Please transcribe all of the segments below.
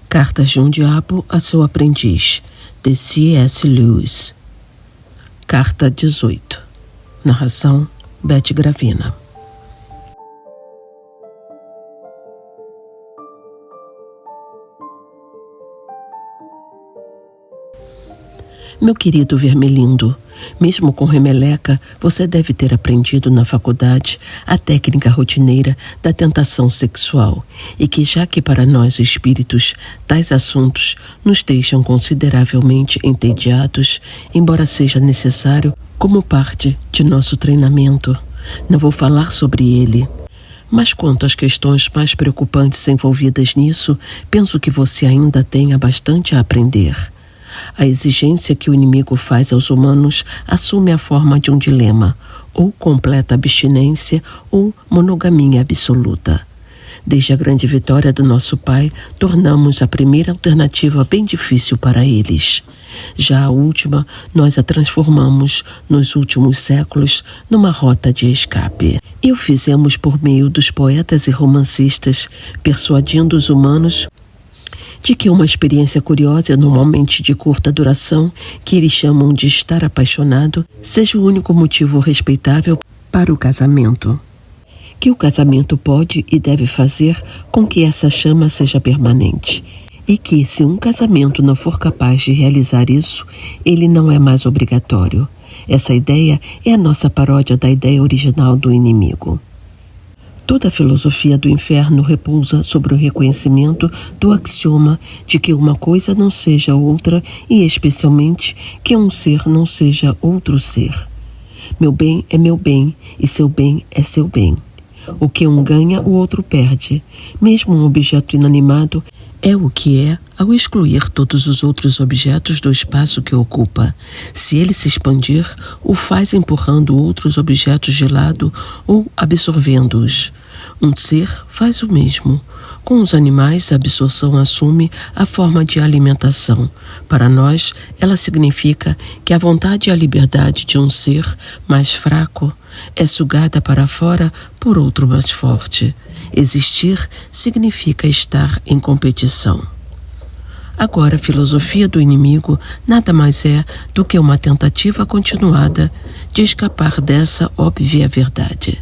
Cartas de um Diabo a seu Aprendiz, de C.S. Lewis. Carta 18. Narração: Beth Gravina. Meu querido Vermelindo, mesmo com remeleca, você deve ter aprendido na faculdade a técnica rotineira da tentação sexual, e que, já que para nós espíritos tais assuntos nos deixam consideravelmente entediados, embora seja necessário como parte de nosso treinamento, não vou falar sobre ele. Mas quanto às questões mais preocupantes envolvidas nisso, penso que você ainda tenha bastante a aprender. A exigência que o inimigo faz aos humanos assume a forma de um dilema, ou completa abstinência ou monogamia absoluta. Desde a grande vitória do nosso Pai, tornamos a primeira alternativa bem difícil para eles. Já a última, nós a transformamos, nos últimos séculos, numa rota de escape. E o fizemos por meio dos poetas e romancistas, persuadindo os humanos de que uma experiência curiosa, normalmente de curta duração, que eles chamam de estar apaixonado, seja o único motivo respeitável para o casamento. Que o casamento pode e deve fazer com que essa chama seja permanente. E que, se um casamento não for capaz de realizar isso, ele não é mais obrigatório. Essa ideia é a nossa paródia da ideia original do inimigo. Toda a filosofia do inferno repousa sobre o reconhecimento do axioma de que uma coisa não seja outra e, especialmente, que um ser não seja outro ser. Meu bem é meu bem e seu bem é seu bem. O que um ganha, o outro perde. Mesmo um objeto inanimado é o que é ao excluir todos os outros objetos do espaço que ocupa. Se ele se expandir, o faz empurrando outros objetos de lado ou absorvendo-os. Um ser faz o mesmo. Com os animais, a absorção assume a forma de alimentação. Para nós, ela significa que a vontade e a liberdade de um ser mais fraco é sugada para fora por outro mais forte. Existir significa estar em competição. Agora, a filosofia do inimigo nada mais é do que uma tentativa continuada de escapar dessa óbvia verdade.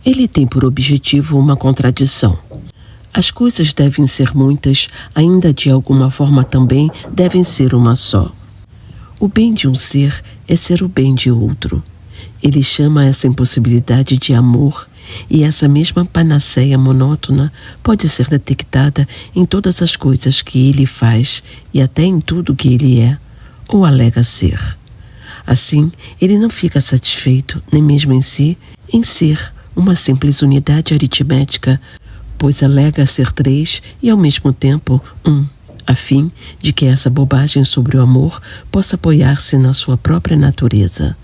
Ele tem por objetivo uma contradição. As coisas devem ser muitas, ainda de alguma forma também devem ser uma só. O bem de um ser é ser o bem de outro. Ele chama essa impossibilidade de amor, e essa mesma panaceia monótona pode ser detectada em todas as coisas que ele faz e até em tudo que ele é, ou alega ser. Assim, ele não fica satisfeito, nem mesmo em si, em ser uma simples unidade aritmética, pois alega ser 3 e ao mesmo tempo 1, a fim de que essa bobagem sobre o amor possa apoiar-se na sua própria natureza.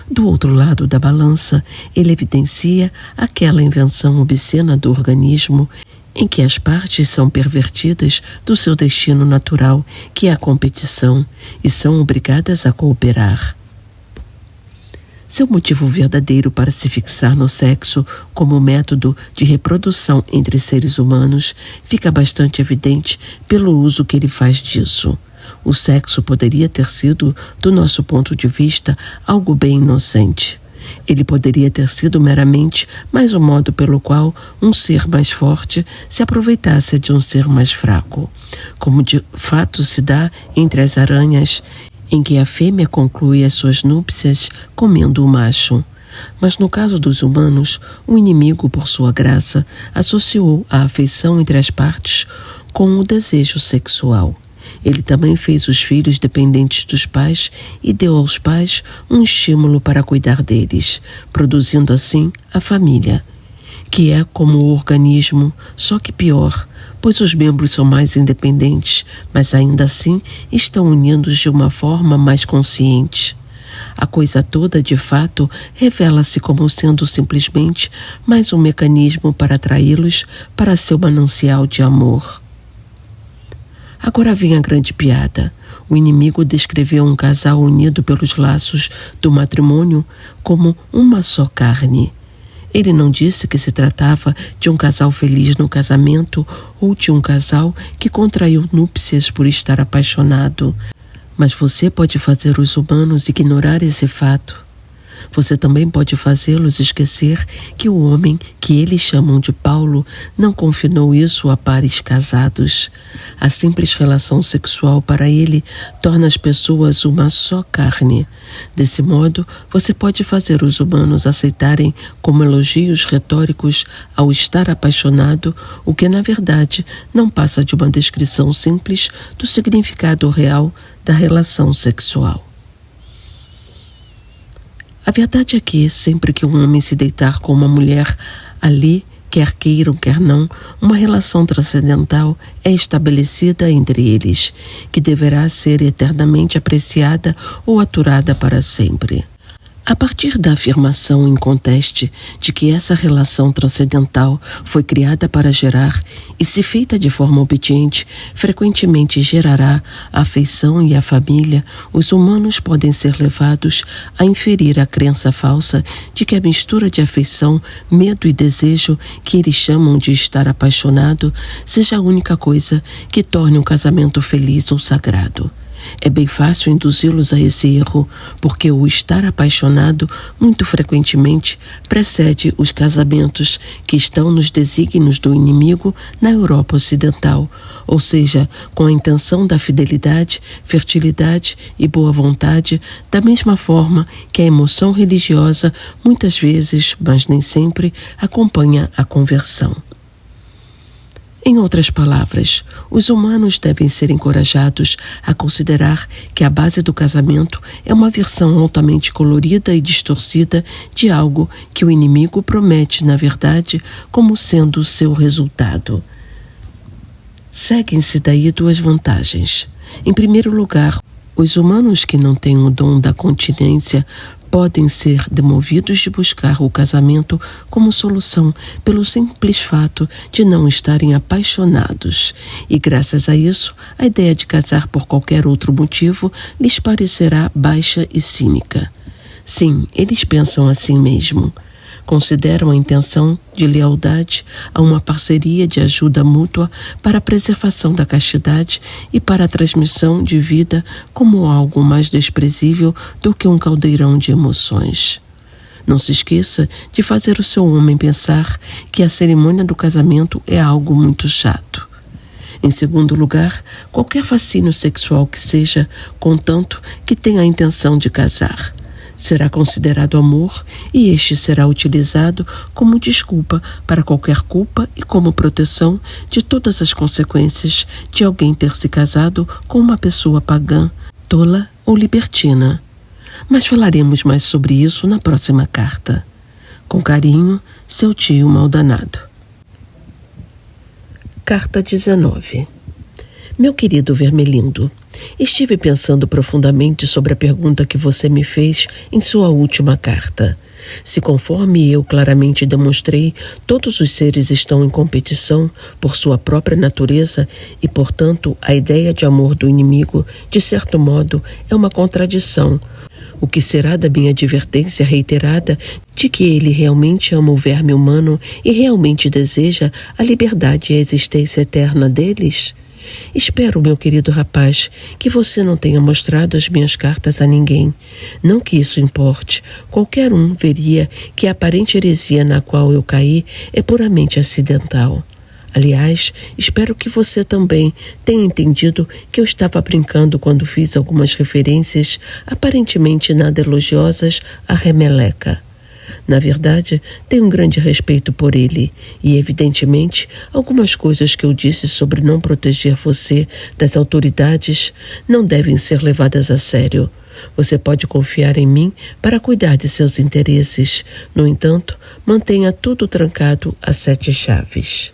Do outro lado da balança, ele evidencia aquela invenção obscena do organismo em que as partes são pervertidas do seu destino natural, que é a competição, e são obrigadas a cooperar. Seu motivo verdadeiro para se fixar no sexo como método de reprodução entre seres humanos fica bastante evidente pelo uso que ele faz disso. O sexo poderia ter sido, do nosso ponto de vista, algo bem inocente. Ele poderia ter sido meramente mais um modo pelo qual um ser mais forte se aproveitasse de um ser mais fraco, como de fato se dá entre as aranhas, em que a fêmea conclui as suas núpcias comendo o macho. Mas no caso dos humanos, o inimigo, por sua graça, associou a afeição entre as partes com o desejo sexual. Ele também fez os filhos dependentes dos pais e deu aos pais um estímulo para cuidar deles, produzindo assim a família, que é como o organismo, só que pior, pois os membros são mais independentes, mas ainda assim estão unidos de uma forma mais consciente. A coisa toda, de fato, revela-se como sendo simplesmente mais um mecanismo para atraí-los para seu manancial de amor. Agora vem a grande piada. O inimigo descreveu um casal unido pelos laços do matrimônio como uma só carne. Ele não disse que se tratava de um casal feliz no casamento ou de um casal que contraiu núpcias por estar apaixonado. Mas você pode fazer os humanos ignorar esse fato. Você também pode fazê-los esquecer que o homem, que eles chamam de Paulo, não confinou isso a pares casados. A simples relação sexual para ele torna as pessoas uma só carne. Desse modo, você pode fazer os humanos aceitarem como elogios retóricos ao estar apaixonado, o que na verdade não passa de uma descrição simples do significado real da relação sexual. A verdade é que, sempre que um homem se deitar com uma mulher, ali, quer queiram, quer não, uma relação transcendental é estabelecida entre eles, que deverá ser eternamente apreciada ou aturada para sempre. A partir da afirmação inconteste de que essa relação transcendental foi criada para gerar e, se feita de forma obediente, frequentemente gerará a afeição e a família, os humanos podem ser levados a inferir a crença falsa de que a mistura de afeição, medo e desejo, que eles chamam de estar apaixonado, seja a única coisa que torne um casamento feliz ou sagrado. É bem fácil induzi-los a esse erro, porque o estar apaixonado muito frequentemente precede os casamentos que estão nos desígnios do inimigo na Europa Ocidental, ou seja, com a intenção da fidelidade, fertilidade e boa vontade, da mesma forma que a emoção religiosa muitas vezes, mas nem sempre, acompanha a conversão. Em outras palavras, os humanos devem ser encorajados a considerar que a base do casamento é uma versão altamente colorida e distorcida de algo que o inimigo promete, na verdade, como sendo seu resultado. Seguem-se daí duas vantagens. Em primeiro lugar, os humanos que não têm o dom da continência podem ser demovidos de buscar o casamento como solução pelo simples fato de não estarem apaixonados. E graças a isso, a ideia de casar por qualquer outro motivo lhes parecerá baixa e cínica. Sim, eles pensam assim mesmo. Consideram a intenção de lealdade a uma parceria de ajuda mútua para a preservação da castidade e para a transmissão de vida como algo mais desprezível do que um caldeirão de emoções. Não se esqueça de fazer o seu homem pensar que a cerimônia do casamento é algo muito chato. Em segundo lugar, qualquer fascínio sexual que seja, contanto que tenha a intenção de casar, será considerado amor e este será utilizado como desculpa para qualquer culpa e como proteção de todas as consequências de alguém ter se casado com uma pessoa pagã, tola ou libertina. Mas falaremos mais sobre isso na próxima carta. Com carinho, seu tio Maldanado. Carta 19. Meu querido Vermelindo, estive pensando profundamente sobre a pergunta que você me fez em sua última carta. Se, conforme eu claramente demonstrei, todos os seres estão em competição por sua própria natureza e, portanto, a ideia de amor do inimigo, de certo modo, é uma contradição, o que será da minha advertência reiterada de que ele realmente ama o verme humano e realmente deseja a liberdade e a existência eterna deles? Espero, meu querido rapaz, que você não tenha mostrado as minhas cartas a ninguém. Não que isso importe. Qualquer um veria que a aparente heresia na qual eu caí é puramente acidental. Aliás, espero que você também tenha entendido que eu estava brincando quando fiz algumas referências aparentemente nada elogiosas a Remeleca. Na verdade, tenho um grande respeito por ele e, evidentemente, algumas coisas que eu disse sobre não proteger você das autoridades não devem ser levadas a sério. Você pode confiar em mim para cuidar de seus interesses. No entanto, mantenha tudo trancado a 7 chaves.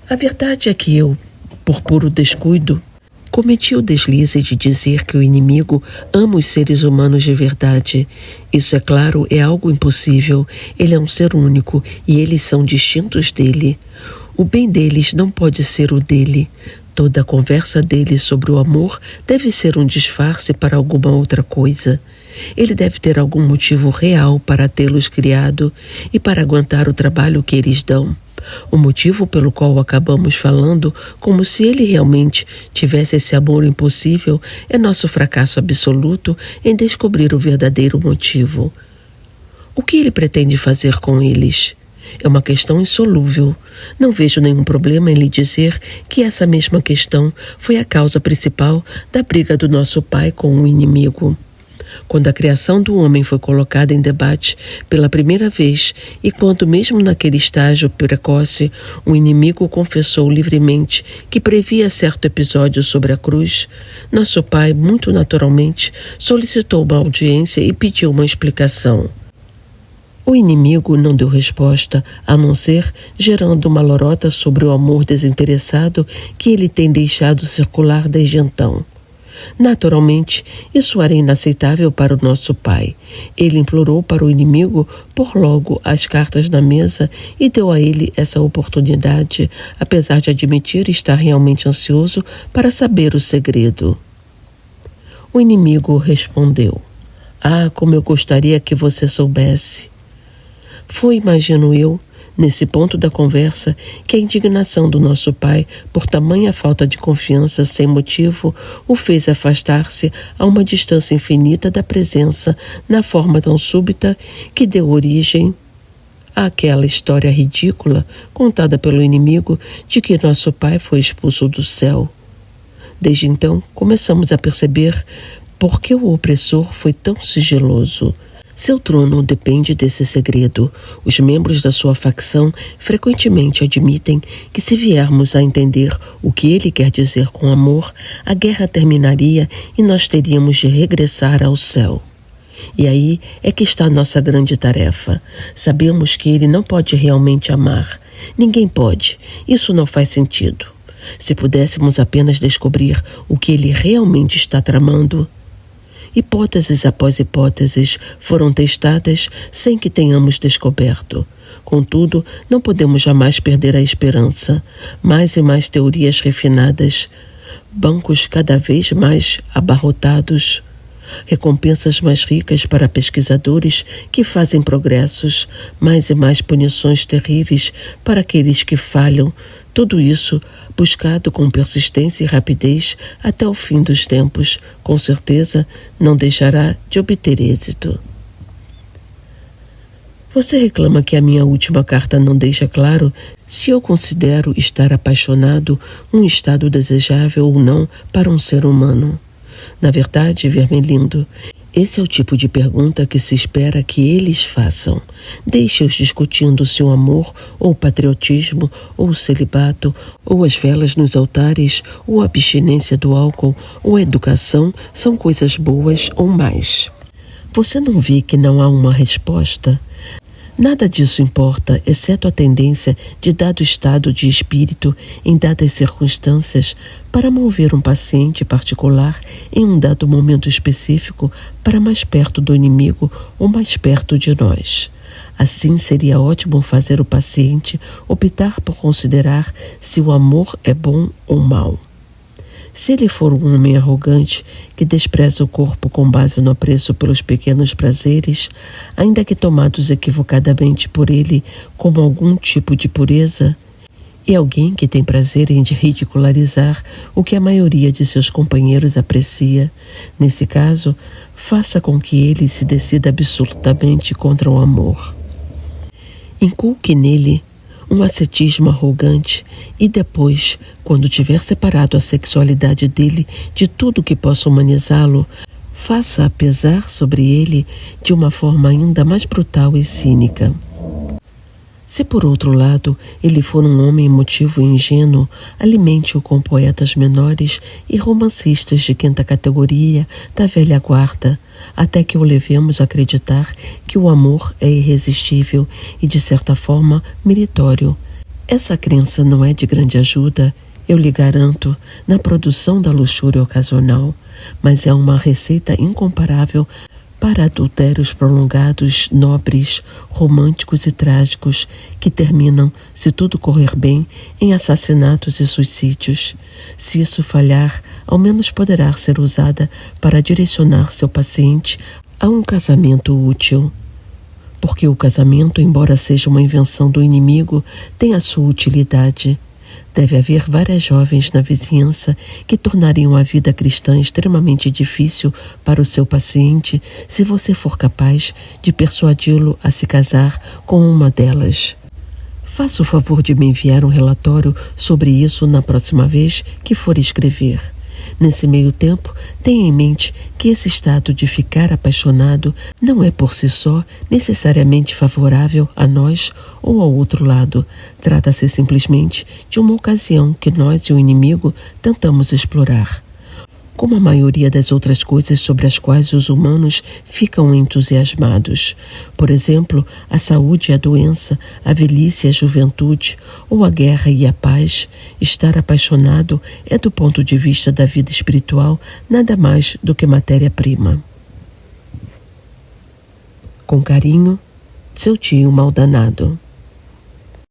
A verdade é que eu, por puro descuido, cometi o deslize de dizer que o inimigo ama os seres humanos de verdade. Isso, é claro, é algo impossível. Ele é um ser único e eles são distintos dele. O bem deles não pode ser o dele. Toda a conversa dele sobre o amor deve ser um disfarce para alguma outra coisa. Ele deve ter algum motivo real para tê-los criado e para aguentar o trabalho que eles dão. O motivo pelo qual acabamos falando como se ele realmente tivesse esse amor impossível é nosso fracasso absoluto em descobrir o verdadeiro motivo. O que ele pretende fazer com eles? É uma questão insolúvel. Não vejo nenhum problema em lhe dizer que essa mesma questão foi a causa principal da briga do nosso pai com o inimigo. Quando a criação do homem foi colocada em debate pela primeira vez e quando mesmo naquele estágio precoce o inimigo confessou livremente que previa certo episódio sobre a cruz, nosso pai, muito naturalmente, solicitou uma audiência e pediu uma explicação. O inimigo não deu resposta, a não ser gerando uma lorota sobre o amor desinteressado que ele tem deixado circular desde então. Naturalmente, isso era inaceitável para o nosso pai. Ele implorou para o inimigo pôr logo as cartas na mesa e deu a ele essa oportunidade, apesar de admitir estar realmente ansioso para saber o segredo. O inimigo respondeu: "Ah, como eu gostaria que você soubesse." Foi, imagino eu, nesse ponto da conversa, que a indignação do nosso pai, por tamanha falta de confiança sem motivo, o fez afastar-se a uma distância infinita da presença, na forma tão súbita que deu origem àquela história ridícula contada pelo inimigo de que nosso pai foi expulso do céu. Desde então, começamos a perceber por que o opressor foi tão sigiloso. Seu trono depende desse segredo. Os membros da sua facção frequentemente admitem que, se viermos a entender o que ele quer dizer com amor, a guerra terminaria e nós teríamos de regressar ao céu. E aí é que está nossa grande tarefa. Sabemos que ele não pode realmente amar. Ninguém pode. Isso não faz sentido. Se pudéssemos apenas descobrir o que ele realmente está tramando. Hipóteses após hipóteses foram testadas sem que tenhamos descoberto. Contudo, não podemos jamais perder a esperança. Mais e mais teorias refinadas, bancos cada vez mais abarrotados, recompensas mais ricas para pesquisadores que fazem progressos, mais e mais punições terríveis para aqueles que falham. Tudo isso buscado com persistência e rapidez até o fim dos tempos, com certeza não deixará de obter êxito. Você reclama que a minha última carta não deixa claro se eu considero estar apaixonado um estado desejável ou não para um ser humano. Na verdade, Vermelindo, esse é o tipo de pergunta que se espera que eles façam. Deixe-os discutindo se o amor, ou o patriotismo, ou o celibato, ou as velas nos altares, ou a abstinência do álcool, ou a educação são coisas boas ou mais. Você não vê que não há uma resposta? Nada disso importa, exceto a tendência de dado estado de espírito em dadas circunstâncias para mover um paciente particular em um dado momento específico para mais perto do inimigo ou mais perto de nós. Assim, seria ótimo fazer o paciente optar por considerar se o amor é bom ou mau. Se ele for um homem arrogante que despreza o corpo com base no apreço pelos pequenos prazeres, ainda que tomados equivocadamente por ele como algum tipo de pureza, e alguém que tem prazer em ridicularizar o que a maioria de seus companheiros aprecia, nesse caso, faça com que ele se decida absolutamente contra o amor. Inculque nele um ascetismo arrogante e depois, quando tiver separado a sexualidade dele de tudo que possa humanizá-lo, faça-a pesar sobre ele de uma forma ainda mais brutal e cínica. Se, por outro lado, ele for um homem emotivo e ingênuo, alimente-o com poetas menores e romancistas de quinta categoria da velha guarda, até que o levemos a acreditar que o amor é irresistível e, de certa forma, meritório. Essa crença não é de grande ajuda, eu lhe garanto, na produção da luxúria ocasional, mas é uma receita incomparável para adultérios prolongados, nobres, românticos e trágicos, que terminam, se tudo correr bem, em assassinatos e suicídios. Se isso falhar, ao menos poderá ser usada para direcionar seu paciente Há um casamento útil, porque o casamento, embora seja uma invenção do inimigo, tem a sua utilidade. Deve haver várias jovens na vizinhança que tornariam a vida cristã extremamente difícil para o seu paciente se você for capaz de persuadi-lo a se casar com uma delas. Faça o favor de me enviar um relatório sobre isso na próxima vez que for escrever. Nesse meio tempo, tenha em mente que esse estado de ficar apaixonado não é por si só necessariamente favorável a nós ou ao outro lado. Trata-se simplesmente de uma ocasião que nós e o inimigo tentamos explorar. Como a maioria das outras coisas sobre as quais os humanos ficam entusiasmados. Por exemplo, a saúde e a doença, a velhice e a juventude, ou a guerra e a paz. Estar apaixonado é, do ponto de vista da vida espiritual, nada mais do que matéria-prima. Com carinho, seu tio Maldanado.